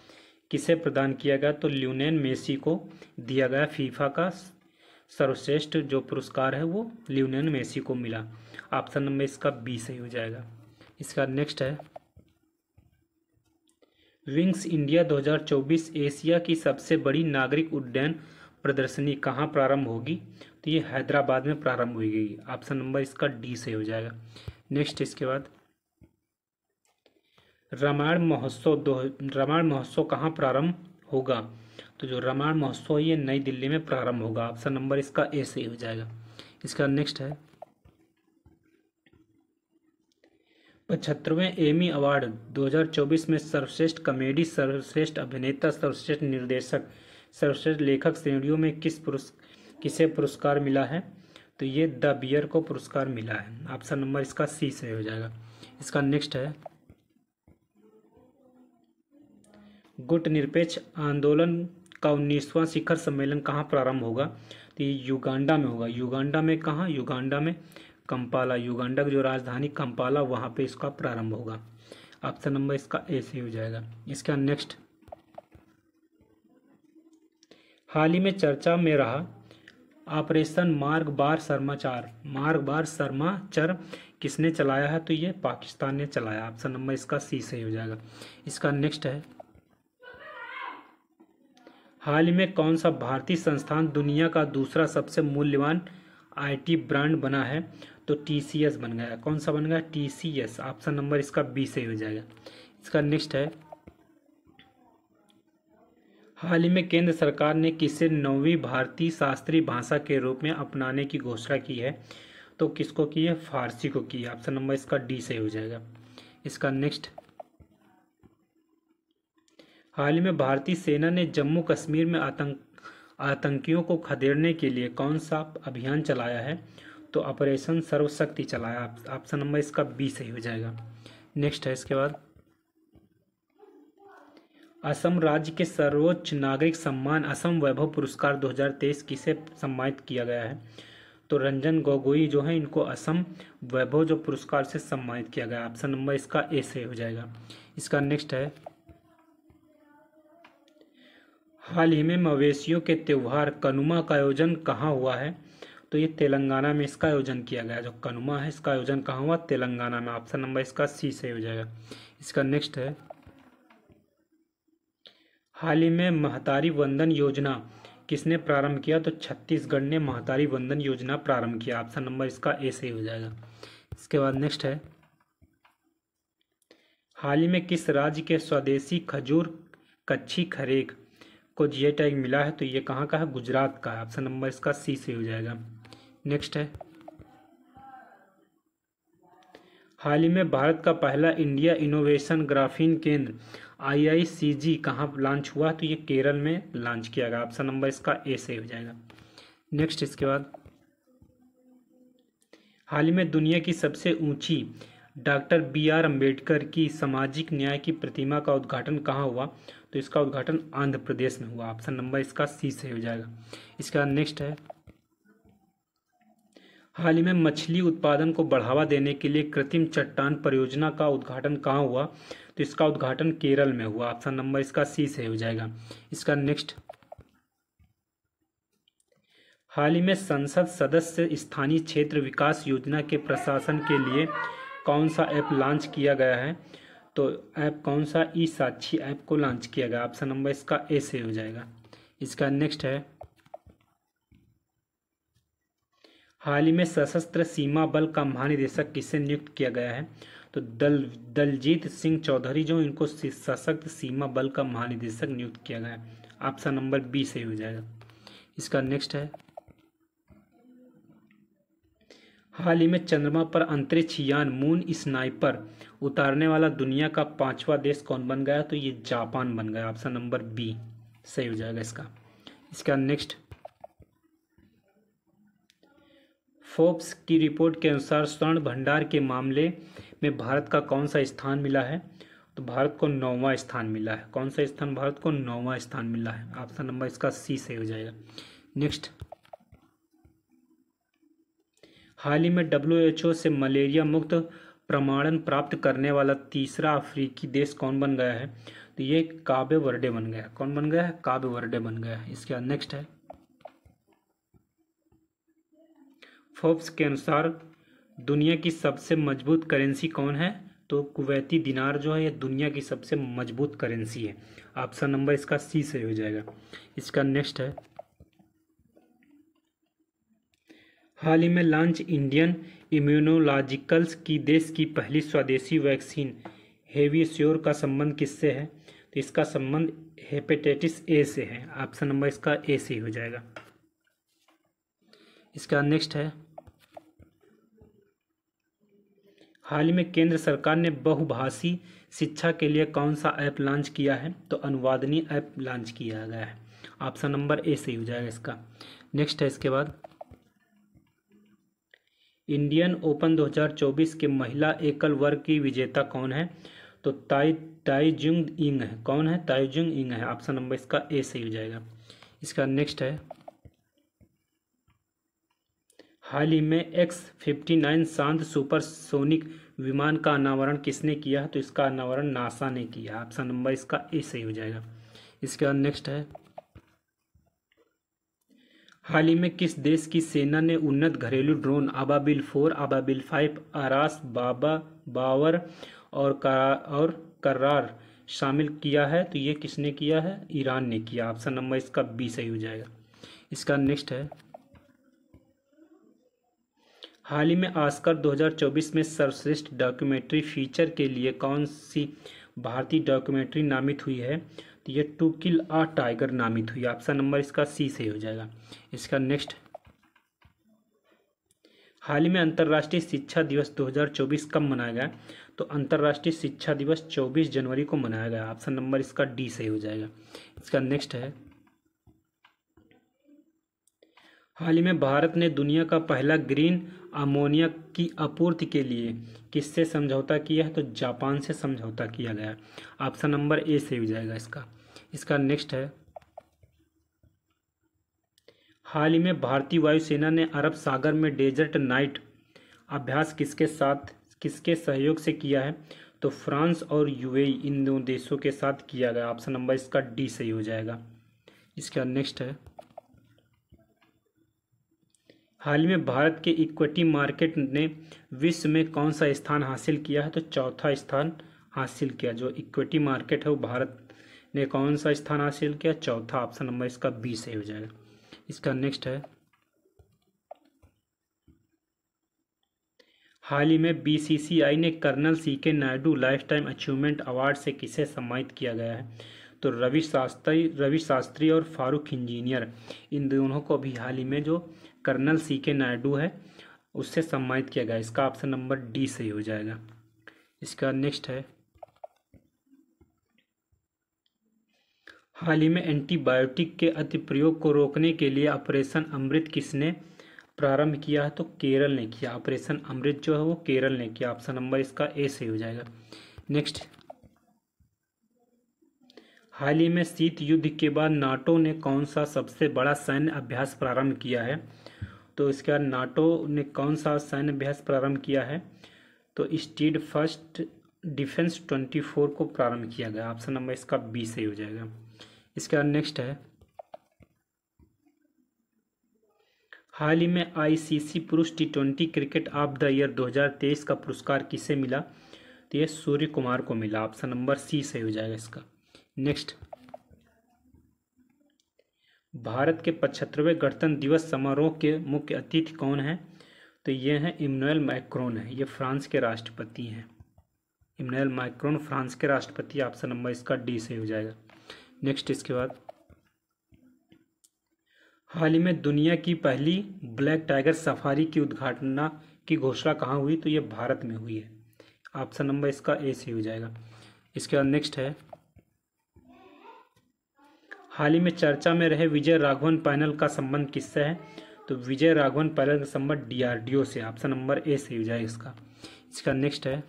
किसे प्रदान किया गया, तो लियोनेल मेसी को दिया गया। फीफा का सर्वश्रेष्ठ जो पुरस्कार है वो लियोनेल मेसी को मिला। ऑप्शन नंबर इसका बी सही हो जाएगा। इसका नेक्स्ट है, विंग्स इंडिया 2024 एशिया की सबसे बड़ी नागरिक उड्डयन प्रदर्शनी कहाँ प्रारंभ होगी, तो ये हैदराबाद में प्रारंभ होगी। ऑप्शन नंबर इसका डी सही हो जाएगा। नेक्स्ट, इसके बाद रामायण महोत्सव कहाँ प्रारंभ होगा, तो जो रामायण महोत्सव ये नई दिल्ली में प्रारंभ होगा। ऑप्शन नंबर इसका ए सही हो जाएगा। इसका नेक्स्ट है 75वें एमी अवार्ड 2024 में सर्वश्रेष्ठ कॉमेडी, सर्वश्रेष्ठ अभिनेता, सर्वश्रेष्ठ निर्देशक, सर्वश्रेष्ठ लेखक श्रेणियों में किसे पुरस्कार मिला है? तो ये द बियर को पुरस्कार मिला है। ऑप्शन नंबर इसका सी सही हो जाएगा। इसका नेक्स्ट है गुट निरपेक्ष आंदोलन का 19वां शिखर सम्मेलन कहाँ प्रारंभ होगा? तो ये युगांडा में होगा। युगांडा में कहाँ? युगांडा में कंपाला, युगांडा की जो राजधानी कंपाला, वहाँ पे इसका प्रारंभ होगा। ऑप्शन नंबर इसका ए सही हो जाएगा। इसका नेक्स्ट हाल ही में चर्चा में रहा ऑपरेशन मार्ग बार शर्माचर किसने चलाया है? तो ये पाकिस्तान ने चलाया। ऑप्शन नंबर इसका सी सही हो जाएगा। इसका नेक्स्ट है हाल ही में कौन सा भारतीय संस्थान दुनिया का दूसरा सबसे मूल्यवान आईटी ब्रांड बना है? तो टीसीएस बन गया। कौन सा बन गया? टीसीएस। ऑप्शन नंबर इसका बी सही हो जाएगा। इसका नेक्स्ट है हाल ही में केंद्र सरकार ने किसे 9वीं भारतीय शास्त्रीय भाषा के रूप में अपनाने की घोषणा की है? तो किसको की है? फारसी को की है। ऑप्शन नंबर इसका डी सही हो जाएगा। इसका नेक्स्ट हाल ही में भारतीय सेना ने जम्मू कश्मीर में आतंकियों को खदेड़ने के लिए कौन सा अभियान चलाया है? तो ऑपरेशन सर्वशक्ति चलाया। ऑप्शन नंबर इसका बी सही हो जाएगा। नेक्स्ट है इसके बाद असम राज्य के सर्वोच्च नागरिक सम्मान असम वैभव पुरस्कार 2023 किसे सम्मानित किया गया है? तो रंजन गोगोई जो है इनको असम वैभव जो पुरस्कार से सम्मानित किया गया। ऑप्शन नंबर इसका ए सही हो जाएगा। इसका नेक्स्ट है हाल ही में मवेशियों के त्योहार कनुमा का आयोजन कहाँ हुआ है? तो ये तेलंगाना में इसका आयोजन किया गया। जो कनुमा है इसका आयोजन कहाँ हुआ? तेलंगाना में। ऑप्शन नंबर इसका सी सही हो जाएगा। इसका नेक्स्ट है हाल ही में महतारी वंदन योजना किसने प्रारंभ किया? तो छत्तीसगढ़ ने महतारी वंदन योजना प्रारंभ किया। ऑप्शन नंबर इसका ए सही हो जाएगा। इसके बाद नेक्स्ट है हाल ही में किस राज्य के स्वदेशी खजूर कच्छी खरेक को जीआई टैग मिला है? तो ये कहाँ का है? गुजरात का है। ऑप्शन नंबर इसका सी सही हो जाएगा। नेक्स्ट है हाल ही में भारत का पहला इंडिया इनोवेशन ग्राफीन केंद्र IICG कहाँ लॉन्च हुआ? तो ये केरल में लॉन्च किया गया। ऑप्शन नंबर इसका ए सही हो जाएगा। नेक्स्ट इसके बाद हाल ही में दुनिया की सबसे ऊंची डॉक्टर BR अम्बेडकर की सामाजिक न्याय की प्रतिमा का उद्घाटन कहाँ हुआ? तो इसका उद्घाटन आंध्र प्रदेश में हुआ। ऑप्शन नंबर इसका सी सही हो जाएगा। इसका नेक्स्ट है हाल ही में मछली उत्पादन को बढ़ावा देने के लिए कृत्रिम चट्टान परियोजना का उद्घाटन कहाँ हुआ? तो इसका उद्घाटन केरल में हुआ। ऑप्शन नंबर इसका सी सही हो जाएगा। इसका नेक्स्ट हाल ही में संसद सदस्य स्थानीय क्षेत्र विकास योजना के प्रशासन के लिए कौन सा ऐप लॉन्च किया गया है? तो ऐप कौन सा? ई साक्षी ऐप को लॉन्च किया गया। ऑप्शन नंबर इसका ए सही हो जाएगा। इसका नेक्स्ट है हाल ही में सशस्त्र सीमा बल का महानिदेशक किसे नियुक्त किया गया है? तो दलजीत सिंह चौधरी जो इनको सशस्त्र सीमा बल का महानिदेशक नियुक्त किया गया है। ऑप्शन नंबर बी सही हो जाएगा। इसका नेक्स्ट है हाल ही में चंद्रमा पर अंतरिक्ष यान मून स्नाइपर उतारने वाला दुनिया का 5वां देश कौन बन गया? तो ये जापान बन गया। ऑप्शन नंबर बी सही हो जाएगा इसका। इसका नेक्स्ट फोर्ब्स की रिपोर्ट के अनुसार स्वर्ण भंडार के मामले में भारत का कौन सा स्थान मिला है? तो भारत को 9वां स्थान मिला है। कौन सा स्थान? भारत को 9वां स्थान मिला है। ऑप्शन नंबर इसका सी सही हो जाएगा। नेक्स्ट हाल ही में WHO से मलेरिया मुक्त प्रमाणन प्राप्त करने वाला तीसरा अफ्रीकी देश कौन बन गया है? तो ये काबे वर्डे बन गया। कौन बन गया है? काबे वर्डे बन गया है। इसके बाद नेक्स्ट है फोर्ब्स के अनुसार दुनिया की सबसे मजबूत करेंसी कौन है? तो कुवैती दिनार जो है ये दुनिया की सबसे मजबूत करेंसी है। ऑप्शन नंबर इसका सी सही हो जाएगा। इसका नेक्स्ट है हाल ही में लॉन्च इंडियन इम्यूनोलॉजिकल्स की देश की पहली स्वदेशी वैक्सीन हेवियोर का संबंध किससे है? तो इसका संबंध हेपेटाइटिस ए से है। ऑप्शन नंबर इसका ए से हो जाएगा। इसका नेक्स्ट है हाल ही में केंद्र सरकार ने बहुभाषी शिक्षा के लिए कौन सा ऐप लॉन्च किया है? तो अनुवादनी ऐप लॉन्च किया गया है। ऑप्शन नंबर ए सही हो जाएगा इसका। नेक्स्ट है इसके बाद, इंडियन ओपन 2024 के महिला एकल वर्ग की विजेता कौन है? तो ताइजुंग इंग है। कौन है? ताइजुंग इंग है। ऑप्शन नंबर इसका ए सही हो जाएगा। इसका नेक्स्ट है, हाल ही में X-59 शांत सुपरसोनिक विमान का अनावरण किसने किया है? तो इसका अनावरण नासा ने किया। ऑप्शन नंबर इसका ए सही हो जाएगा। इसके बाद नेक्स्ट है, हाल ही में किस देश की सेना ने उन्नत घरेलू ड्रोन अबाबिल 4, अबाबिल 5, आरास, बावर और कर्रार शामिल किया है? तो ये किसने किया है? ईरान ने किया। ऑप्शन नंबर इसका बी सही हो जाएगा। इसका नेक्स्ट है, हाल ही में ऑस्कर 2024 में सर्वश्रेष्ठ डॉक्यूमेंट्री फीचर के लिए कौन सी भारतीय डॉक्यूमेंट्री नामित हुई है? तो ये टू किल अ टाइगर नामित हुई। ऑप्शन नंबर इसका सी सही हो जाएगा। इसका नेक्स्ट, हाल ही में अंतर्राष्ट्रीय शिक्षा दिवस 2024 कब मनाया गया? तो अंतर्राष्ट्रीय शिक्षा दिवस 24 जनवरी को मनाया गया। ऑप्शन नंबर इसका डी सही हो जाएगा। इसका नेक्स्ट है, हाल ही में भारत ने दुनिया का पहला ग्रीन अमोनिया की आपूर्ति के लिए किससे समझौता किया है? तो जापान से समझौता किया गया है। ऑप्शन नंबर ए सही हो जाएगा इसका। इसका नेक्स्ट है, हाल ही में भारतीय वायुसेना ने अरब सागर में डेजर्ट नाइट अभ्यास किसके सहयोग से किया है? तो फ्रांस और यूएई इन दोनों देशों के साथ किया गया। ऑप्शन नंबर इसका डी सही हो जाएगा। इसका नेक्स्ट है, हाल ही में भारत के इक्विटी मार्केट ने विश्व में कौन सा स्थान हासिल किया है? तो चौथा स्थान हासिल किया। जो इक्विटी मार्केट है वो भारत ने कौन सा स्थान हासिल किया? चौथा। ऑप्शन नंबर इसका बी सही हो जाएगा। इसका नेक्स्ट है, हाल ही में बीसीसीआई ने colonel CK Naidu lifetime achievement award से किसे सम्मानित किया गया है? तो रवि शास्त्री और फारूक इंजीनियर, इन दोनों को भी हाल ही में जो कर्नल सीके नायडू है उससे सम्मानित किया गया। इसका ऑप्शन नंबर डी सही हो जाएगा। इसका नेक्स्ट है, हाल ही में एंटीबायोटिक के अतिप्रयोग को रोकने के लिए ऑपरेशन अमृत किसने प्रारंभ किया है? तो केरल ने किया। ऑपरेशन अमृत जो है वो केरल ने किया। ऑप्शन नंबर इसका ए सही हो जाएगा। नेक्स्ट, हाल ही में शीत युद्ध के बाद नाटो ने कौन सा सबसे बड़ा सैन्य अभ्यास प्रारंभ किया है? तो इसके बाद नाटो ने कौन सा सैन्य अभ्यास प्रारंभ किया है? तो स्टीड फर्स्ट डिफेंस 24 को प्रारंभ किया गया। ऑप्शन नंबर इसका बी सही हो जाएगा। इसके बाद नेक्स्ट है, हाल ही में आईसीसी पुरुष T20 cricket of the year 2023 का पुरस्कार किसे मिला? तो ये सूर्य कुमार को मिला। ऑप्शन नंबर सी सही हो जाएगा इसका। नेक्स्ट, भारत के 75वें गणतंत्र दिवस समारोह के मुख्य अतिथि कौन है? तो ये हैं इमैनुअल मैक्रोन है। ये फ्रांस के राष्ट्रपति हैं। इमैनुअल मैक्रोन फ्रांस के राष्ट्रपति। ऑप्शन नंबर इसका डी सही हो जाएगा। नेक्स्ट, इसके बाद, हाल ही में दुनिया की पहली ब्लैक टाइगर सफारी की उद्घाटन की घोषणा कहाँ हुई? तो ये भारत में हुई है। ऑप्शन नंबर इसका ए सही हो जाएगा। इसके बाद नेक्स्ट है, हाल ही में चर्चा में रहे विजय राघवन पैनल का संबंध किससे है? तो विजय राघवन पैनल का संबंध डीआरडीओ से। ऑप्शन नंबर ए सही हो जाएगा इसका। इसका नेक्स्ट है,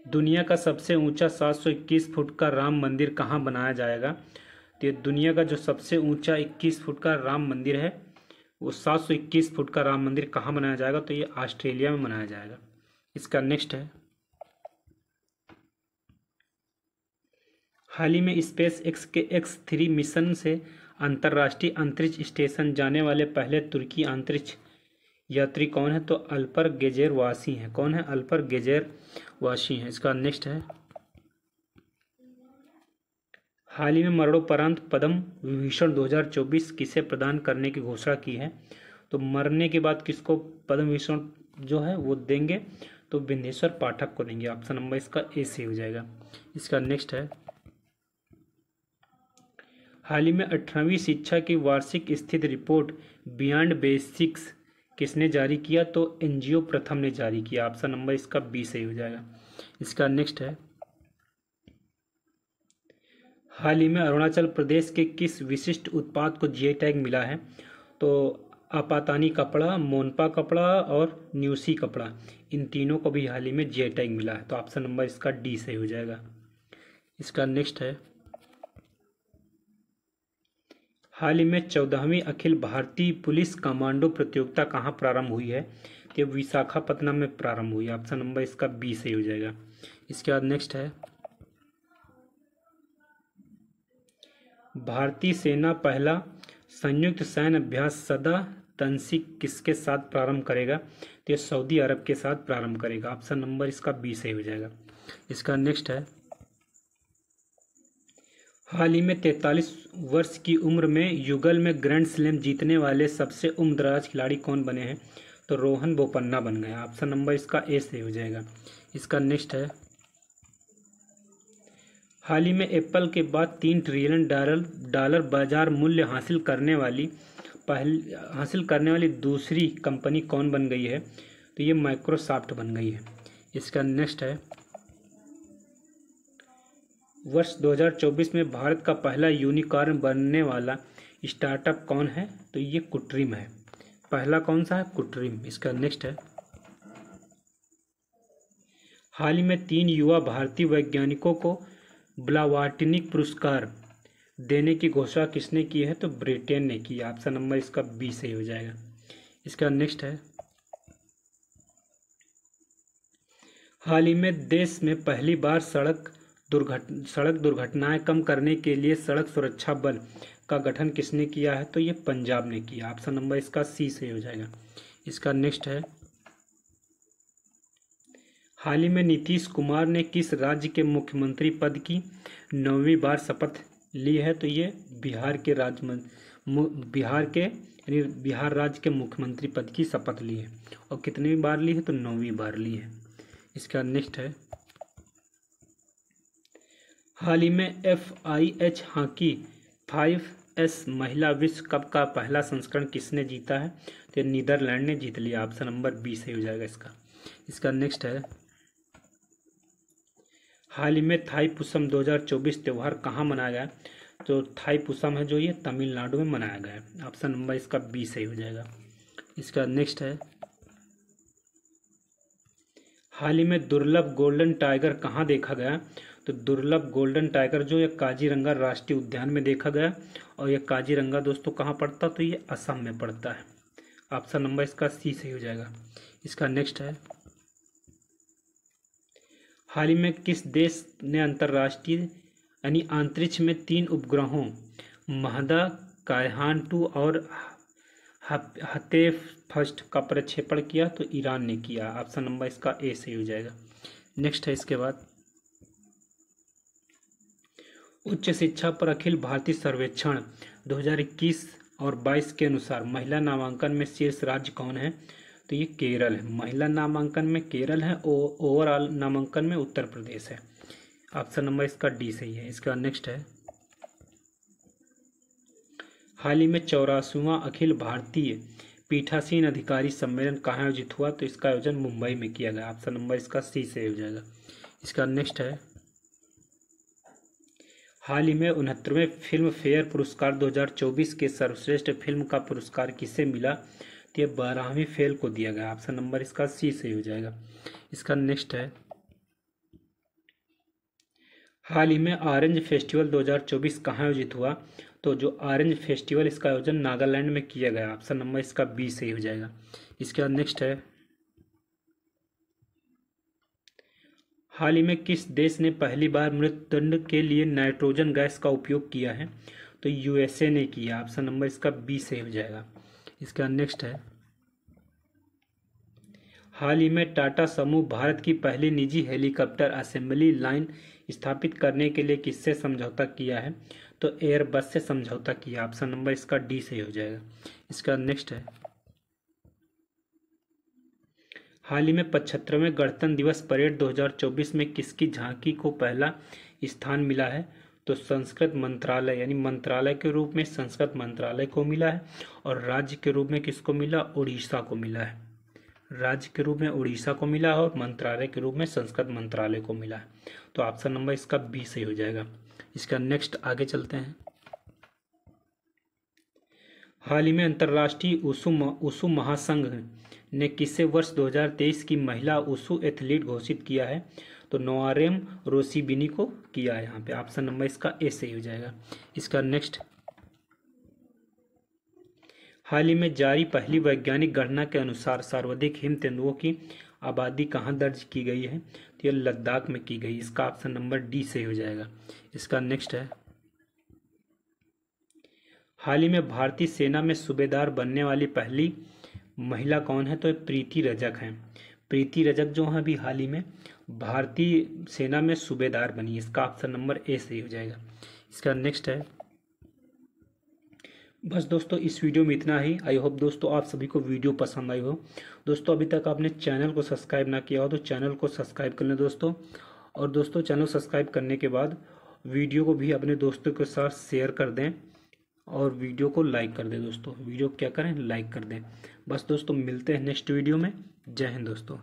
दुनिया का सबसे ऊंचा 721 फुट का राम मंदिर कहाँ बनाया जाएगा? तो ये दुनिया का जो सबसे ऊंचा 21 फुट का राम मंदिर है वो 721 फुट का राम मंदिर कहाँ बनाया जाएगा? तो ये ऑस्ट्रेलिया में बनाया जाएगा। इसका नेक्स्ट है, हाल ही में स्पेस एक्स के X3 मिशन से अंतर्राष्ट्रीय अंतरिक्ष स्टेशन जाने वाले पहले तुर्की अंतरिक्ष यात्री कौन है? तो अल्पर गेजेरवासी हैं। कौन है? अल्पर गेजेरवासी हैं। इसका नेक्स्ट है, हाल ही में मरणोपरांत पद्म विभूषण 2024 किसे प्रदान करने की घोषणा की है? तो मरने के बाद किसको पद्म विभूषण जो है वो देंगे? तो बिंदेश्वर पाठक को देंगे। ऑप्शन नंबर इसका ए सही हो जाएगा। इसका नेक्स्ट है, हाल ही में 18वीं शिक्षा की वार्षिक स्थिति रिपोर्ट बियॉन्ड बेसिक्स किसने जारी किया? तो एनजीओ प्रथम ने जारी किया। ऑप्शन नंबर इसका बी सही हो जाएगा। इसका नेक्स्ट है, हाल ही में अरुणाचल प्रदेश के किस विशिष्ट उत्पाद को जीआई टैग मिला है? तो आपातानी कपड़ा, मोनपा कपड़ा और न्यूसी कपड़ा, इन तीनों को भी हाल ही में जीआई टैग मिला है। तो ऑप्शन नंबर इसका डी सही हो जाएगा। इसका नेक्स्ट है, हाल ही में 14वीं अखिल भारतीय पुलिस कमांडो प्रतियोगिता कहाँ प्रारंभ हुई है? तो विशाखापत्तनम में प्रारंभ हुई है। ऑप्शन नंबर इसका बी सही हो जाएगा। इसके बाद नेक्स्ट है, भारतीय सेना पहला संयुक्त सैन्य अभ्यास सदा तंसीक किसके साथ प्रारंभ करेगा? तो ये सऊदी अरब के साथ प्रारंभ करेगा। ऑप्शन नंबर इसका बी सही हो जाएगा। इसका नेक्स्ट है, हाल ही में 43 वर्ष की उम्र में युगल में ग्रैंड स्लैम जीतने वाले सबसे उम्रदराज खिलाड़ी कौन बने हैं? तो रोहन बोपन्ना बन गए। ऑप्शन नंबर इसका ए सही हो जाएगा। इसका नेक्स्ट है, हाल ही में एप्पल के बाद 3 ट्रिलियन डॉलर बाजार मूल्य हासिल करने वाली दूसरी कंपनी कौन बन गई है? तो ये माइक्रोसॉफ्ट बन गई है। इसका नेक्स्ट है, वर्ष 2024 में भारत का पहला यूनिकॉर्न बनने वाला स्टार्टअप कौन है? तो ये कुट्रिम है। पहला कौन सा है? कुट्रिम। इसका नेक्स्ट है, हाल ही में 3 युवा भारतीय वैज्ञानिकों को ब्लावार्टनिक पुरस्कार देने की घोषणा किसने की है? तो ब्रिटेन ने की। ऑप्शन नंबर इसका बी सही हो जाएगा। इसका नेक्स्ट है, हाल ही में देश में पहली बार सड़क दुर्घटनाएं कम करने के लिए सड़क सुरक्षा बल का गठन किसने किया है? तो ये पंजाब ने किया। ऑप्शन नंबर इसका सी सही हो जाएगा। इसका नेक्स्ट है, हाल ही में नीतीश कुमार ने किस राज्य के मुख्यमंत्री पद की 9वीं बार शपथ ली है? तो ये बिहार राज्य के मुख्यमंत्री पद की शपथ ली है। और कितनी बार ली है? तो 9वीं बार ली है। इसका नेक्स्ट है, हाल ही में FIH हॉकी 5S महिला विश्व कप का पहला संस्करण किसने जीता है? तो नीदरलैंड ने जीत लिया। ऑप्शन नंबर बी सही हो जाएगा इसका। इसका नेक्स्ट है, हाल ही में थाईपुसम 2024 त्यौहार कहाँ मनाया गया? तो थाईपुसम है जो ये तमिलनाडु में मनाया गया है। ऑप्शन नंबर इसका बी सही हो जाएगा। इसका नेक्स्ट है, हाल ही में दुर्लभ गोल्डन टाइगर कहाँ देखा गया? तो दुर्लभ गोल्डन टाइगर जो ये काजीरंगा राष्ट्रीय उद्यान में देखा गया। और ये काजीरंगा दोस्तों कहाँ पड़ता? तो ये असम में पड़ता है। ऑप्शन नंबर इसका सी सही हो जाएगा। इसका नेक्स्ट है, हाल ही में किस देश ने अंतर्राष्ट्रीय यानी अंतरिक्ष में 3 उपग्रहों महदा, कायहान 2 और हतेफ फर्स्ट का प्रक्षेपण किया? तो ईरान ने किया। ऑप्शन नंबर इसका ए सही हो जाएगा। नेक्स्ट है, इसके बाद उच्च शिक्षा पर अखिल भारतीय सर्वेक्षण 2021 और 22 के अनुसार महिला नामांकन में शीर्ष राज्य कौन है? तो ये केरल है। महिला नामांकन में केरल है और ओवरऑल नामांकन में उत्तर प्रदेश है। ऑप्शन नंबर इसका डी सही है। इसका नेक्स्ट है, हाल ही में 84वां अखिल भारतीय पीठासीन अधिकारी सम्मेलन कहाँ आयोजित हुआ? तो इसका आयोजन मुंबई में किया गया। ऑप्शन नंबर इसका सी से हो जाएगा। इसका नेक्स्ट है, हाल ही में 69वें फिल्म फेयर पुरस्कार 2024 के सर्वश्रेष्ठ फिल्म का पुरस्कार किसे मिला? तो ये 12वीं फेल को दिया गया। ऑप्शन नंबर इसका सी सही हो जाएगा। इसका नेक्स्ट है, हाल ही में ऑरेंज फेस्टिवल 2024 कहाँ आयोजित हुआ? तो जो ऑरेंज फेस्टिवल इसका आयोजन नागालैंड में किया गया। ऑप्शन नंबर इसका बी सही हो जाएगा। इसके बाद नेक्स्ट है, हाल ही में किस देश ने पहली बार मृत्युदंड के लिए नाइट्रोजन गैस का उपयोग किया है? तो USA ने किया। ऑप्शन नंबर इसका बी सही हो जाएगा। इसका नेक्स्ट है, हाल ही में टाटा समूह भारत की पहली निजी हेलीकॉप्टर असेंबली लाइन स्थापित करने के लिए किससे समझौता किया है? तो एयरबस से समझौता किया। ऑप्शन नंबर इसका डी सही हो जाएगा। इसका नेक्स्ट है, हाल ही में 75वें गणतंत्र दिवस परेड 2024 में किसकी झांकी को पहला स्थान मिला है? तो संस्कृत मंत्रालय यानी मंत्रालय के रूप में संस्कृत मंत्रालय को मिला है, और राज्य के रूप में किसको मिला? उड़ीसा को मिला है। राज्य के रूप में उड़ीसा को मिला है और मंत्रालय के रूप में संस्कृत मंत्रालय को मिला है। तो ऑप्शन नंबर इसका बी सही हो जाएगा। इसका नेक्स्ट आगे चलते हैं। हाल ही में अंतर्राष्ट्रीय वुशु महासंघ ने किसे वर्ष 2023 की महिला वुशु एथलीट घोषित किया है? तो नोआरेम रोसिबिनी को किया है। यहाँ पे ऑप्शन नंबर इसका ए सही हो जाएगा। इसका नेक्स्ट, हाल ही में जारी पहली वैज्ञानिक गणना के अनुसार सर्वाधिक हिम तेंदुओं की आबादी कहाँ दर्ज की गई है? तो यह लद्दाख में की गई। इसका ऑप्शन नंबर डी सही हो जाएगा। इसका नेक्स्ट है, हाल ही में भारतीय सेना में सूबेदार बनने वाली पहली महिला कौन है? तो प्रीति रजक हैं। प्रीति रजक जो है अभी हाल ही में भारतीय सेना में सूबेदार बनी। इसका ऑप्शन नंबर ए सही हो जाएगा। इसका नेक्स्ट है, बस दोस्तों इस वीडियो में इतना ही। आई होप दोस्तों आप सभी को वीडियो पसंद आई हो। दोस्तों अभी तक आपने चैनल को सब्सक्राइब ना किया हो तो चैनल को सब्सक्राइब कर लें दोस्तों। और दोस्तों चैनल सब्सक्राइब करने के बाद वीडियो को भी अपने दोस्तों के साथ शेयर कर दें और वीडियो को लाइक कर दें दोस्तों। वीडियो क्या करें? लाइक कर दें। बस दोस्तों मिलते हैं नेक्स्ट वीडियो में। जय हिंद दोस्तों।